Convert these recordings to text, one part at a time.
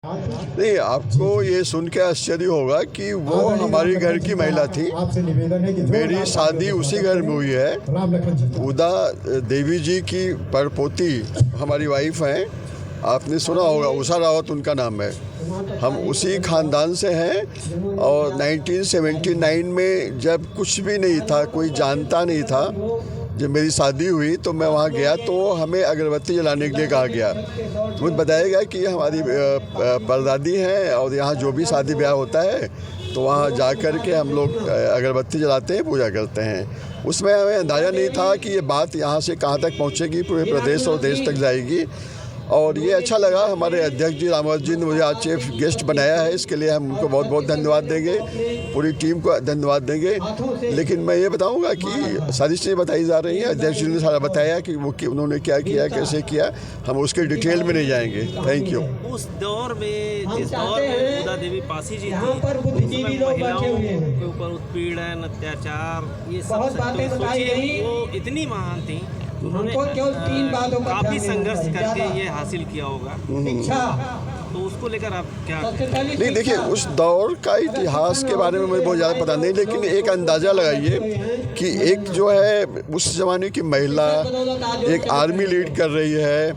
नहीं, आपको ये सुन के आश्चर्य होगा कि वो हमारी घर की महिला थी। मेरी शादी उसी घर में हुई है। उदा देवी जी की परपोती हमारी वाइफ हैं। आपने सुना होगा, उषा रावत उनका नाम है। हम उसी ख़ानदान से हैं। और 1979 में जब कुछ भी नहीं था, कोई जानता नहीं था, जब मेरी शादी हुई तो मैं वहाँ गया तो हमें अगरबत्ती जलाने के लिए कहा गया। मुझे बताया गया कि हमारी परदादी हैं और यहाँ जो भी शादी ब्याह होता है तो वहाँ जा कर के हम लोग अगरबत्ती जलाते हैं, पूजा करते हैं। उसमें हमें अंदाज़ा नहीं था कि ये बात यहाँ से कहाँ तक पहुँचेगी, पूरे प्रदेश और देश तक जाएगी। और ये अच्छा लगा। हमारे अध्यक्ष जी रामवत जी ने मुझे आज चीफ गेस्ट बनाया है, इसके लिए हम उनको बहुत बहुत धन्यवाद देंगे, पूरी टीम को धन्यवाद देंगे। लेकिन मैं ये बताऊंगा कि सारी चीज़ें बताई जा रही हैं। अध्यक्ष जी ने सारा बताया कि वो उन्होंने क्या किया, कैसे किया। हम उसके डिटेल में नहीं जाएंगे। Thank you. उस दौर में, जिस दौर में उदा देवी पासी जी थी, महिलाओं के ऊपर उत्पीड़न, अत्याचार, ये सब सोचिए, वो इतनी महान थी। उन्होंने काफी संघर्ष करके ये हासिल किया होगा। तो उसको लेकर आप क्या? नहीं, देखिए, उस दौर का इतिहास के बारे में मुझे बहुत ज़्यादा पता नहीं, लेकिन एक अंदाज़ा लगाइए कि एक जो है उस ज़माने की महिला एक आर्मी लीड कर रही है,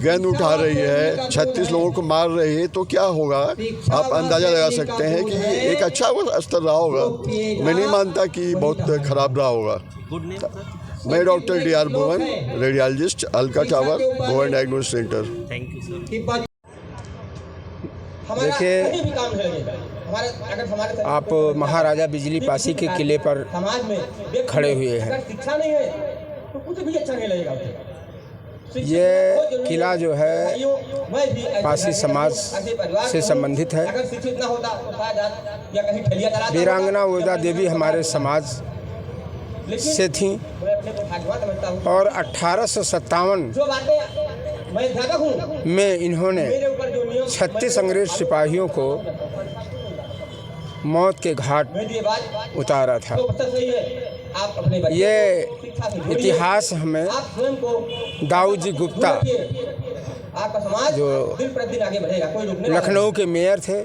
गन उठा रही है, 36 लोगों को मार रही है, तो क्या होगा आप अंदाज़ा लगा सकते हैं कि एक अच्छा स्तर रहा होगा। मैं नहीं मानता कि बहुत ख़राब रहा होगा। Good name sir? मैं doctor D.R. Bhuvan, radiologist, Alka tower, Bhuvan diagnostic centre. Thank you sir. देखिए, आप महाराजा बिजली पासी के किले पर खड़े हुए हैं। ये किला जो है पासी समाज से संबंधित है। वीरांगना उदा देवी हमारे समाज से थी और 1857 में इन्होंने 36 अंग्रेज सिपाहियों को मौत के घाट उतारा था। ये इतिहास हमें दाऊजी गुप्ता, जो लखनऊ के मेयर थे,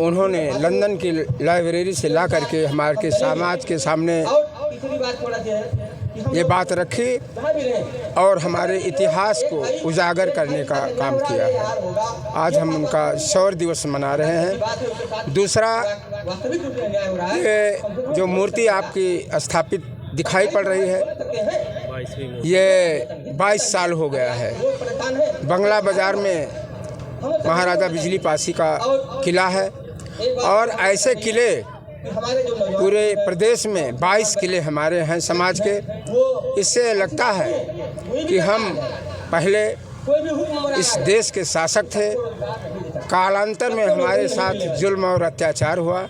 उन्होंने लंदन की लाइब्रेरी से ला करके हमारे समाज के सामने ये बात रखी और हमारे इतिहास को उजागर करने का काम किया है। आज हम उनका शौर्य दिवस मना रहे हैं। दूसरा, ये जो मूर्ति आपकी स्थापित दिखाई पड़ रही है, ये 22 साल हो गया है। बंगला बाज़ार में महाराजा बिजली पासी का किला है और ऐसे किले पूरे प्रदेश में 22 किले हमारे हैं समाज के। इससे लगता है कि हम पहले इस देश के शासक थे। कालांतर में हमारे साथ जुल्म और अत्याचार हुआ।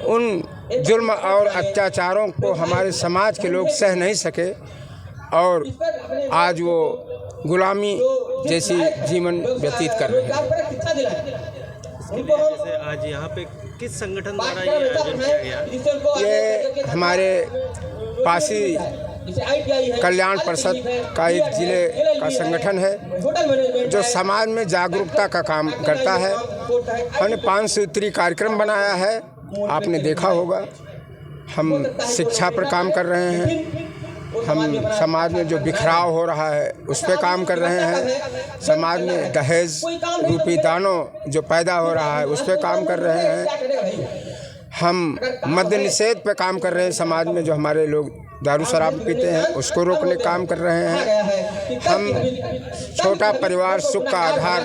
उन जुल्म और अत्याचारों को हमारे समाज के लोग सह नहीं सके और आज वो गुलामी जैसी जीवन व्यतीत कर रहे हैं। जैसे आज यहाँ पे किस संगठन द्वारा ये आयोजन किया गया? ये हमारे पासी कल्याण परिषद का एक जिले का संगठन है जो समाज में जागरूकता का काम करता है। हमने 5 सूत्री कार्यक्रम बनाया है, आपने देखा होगा। हम शिक्षा पर काम कर रहे हैं। हम समाज में जो बिखराव हो रहा है उस पर काम कर रहे हैं। समाज में दहेज रूपी दानों जो पैदा हो रहा है उस पर काम कर रहे हैं। हम मद्य निषेध पे काम कर रहे हैं। समाज में जो हमारे लोग दारू शराब पीते हैं उसको रोकने का काम कर रहे हैं। हम छोटा परिवार सुख का आधार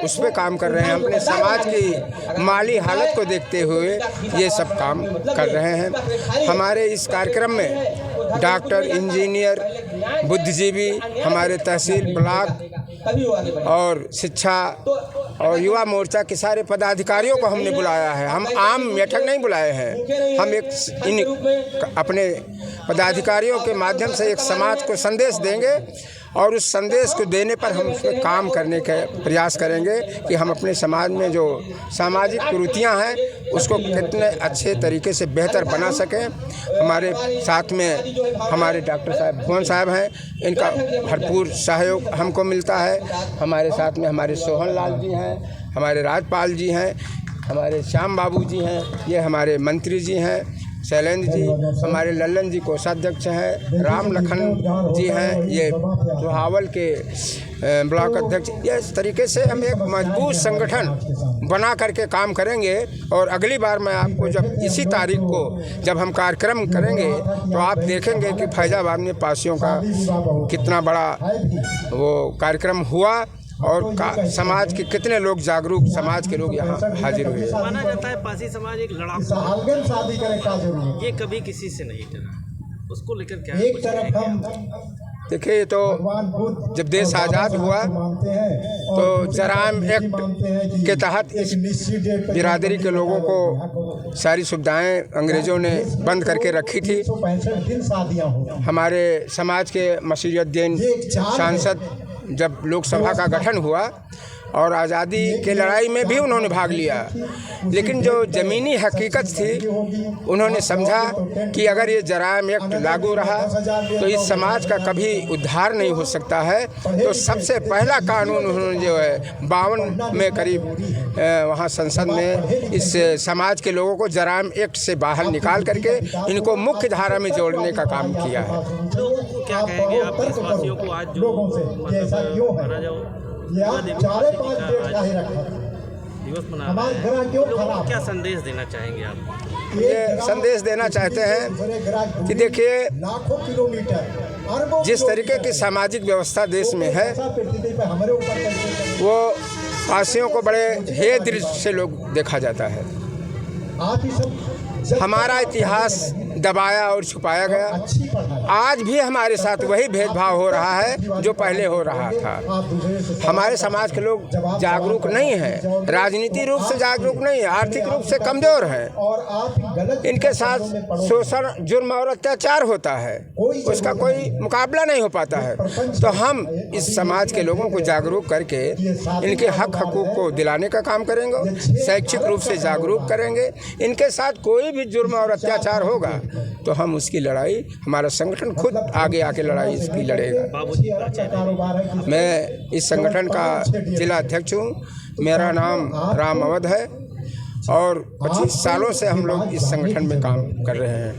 उस पर काम कर रहे हैं। अपने समाज की माली हालत को देखते हुए ये सब काम कर रहे हैं। हमारे इस कार्यक्रम में डॉक्टर, इंजीनियर, बुद्धिजीवी, हमारे तहसील, ब्लॉक और शिक्षा और युवा मोर्चा के सारे पदाधिकारियों को हमने बुलाया है। हम आम बैठक नहीं बुलाए हैं। हम एक अपने पदाधिकारियों के माध्यम से एक समाज को संदेश देंगे और उस संदेश को देने पर हम उस पर काम करने का प्रयास करेंगे कि हम अपने समाज में जो सामाजिक कुरीतियाँ हैं उसको कितने अच्छे तरीके से बेहतर बना सकें। हमारे साथ में हमारे डॉक्टर साहब भुवन साहब हैं, इनका भरपूर सहयोग हमको मिलता है। हमारे साथ में हमारे सोहन लाल जी हैं, हमारे राजपाल जी हैं, हमारे श्याम बाबू जी हैं, ये हमारे मंत्री जी हैं, शैलेंद्र जी, हमारे लल्लन जी कोषाध्यक्ष हैं, राम लखन जी हैं, ये सुहावल के ब्लॉक अध्यक्ष। ये इस तरीके से हम एक मजबूत संगठन बना करके काम करेंगे। और अगली बार मैं आपको जब इसी तारीख को जब हम कार्यक्रम करेंगे तो आप देखेंगे कि फैजाबाद में पासियों का कितना बड़ा वो कार्यक्रम हुआ और समाज के कितने लोग जागरूक समाज के लोग यहाँ हाजिर हुए। माना जाता है पासी समाज एक लड़ाकू, ये कभी किसी से नहीं डरा, उसको लेकर क्या एक तरफ हम देखिए, तो जब देश आज़ाद हुआ तो जराइम एक्ट के तहत इस बिरादरी के लोगों को सारी सुविधाएं अंग्रेज़ों ने बंद करके रखी थी। हमारे समाज के मसीहुद्दीन सांसद जब लोकसभा का गठन हुआ और आज़ादी की लड़ाई में भी उन्होंने भाग लिया, लेकिन जो ज़मीनी हकीकत थी उन्होंने समझा कि अगर ये जराइम एक्ट लागू रहा तो इस समाज का कभी उद्धार नहीं हो सकता है। तो सबसे पहला कानून उन्होंने जो है 52 में करीब वहाँ संसद में इस समाज के लोगों को जराइम एक्ट से बाहर निकाल करके इनको मुख्य धारा में जोड़ने का काम किया है। तो क्या कहेंगे आप देशवासियों को आज जो माना जाओ दिवस मना रहे हैं, क्या संदेश देना चाहेंगे आप? ये संदेश देना चाहते हैं कि देखिए, जिस तरीके की सामाजिक व्यवस्था देश में है वो पासियों को बड़े हेय दृष्टि से लोग देखा जाता है। हमारा इतिहास दबाया और छुपाया गया। आज भी हमारे साथ वही भेदभाव हो रहा है जो पहले हो रहा था। हमारे समाज के लोग जागरूक नहीं हैं, राजनीतिक रूप से जागरूक नहीं है, आर्थिक रूप से कमज़ोर हैं। इनके साथ शोषण, जुर्म और अत्याचार होता है, उसका कोई मुकाबला नहीं हो पाता है। तो हम इस समाज के लोगों को जागरूक करके इनके हक हकूक़ को दिलाने का काम करेंगे, शैक्षिक रूप से जागरूक करेंगे। इनके साथ कोई भी जुर्म और अत्याचार होगा तो हम उसकी लड़ाई, हमारा संगठन खुद आगे आके लड़ाई इसकी लड़ेगा। मैं इस संगठन का जिला अध्यक्ष हूँ, मेरा नाम राम अवध है और 25 सालों से हम लोग इस संगठन में काम कर रहे हैं।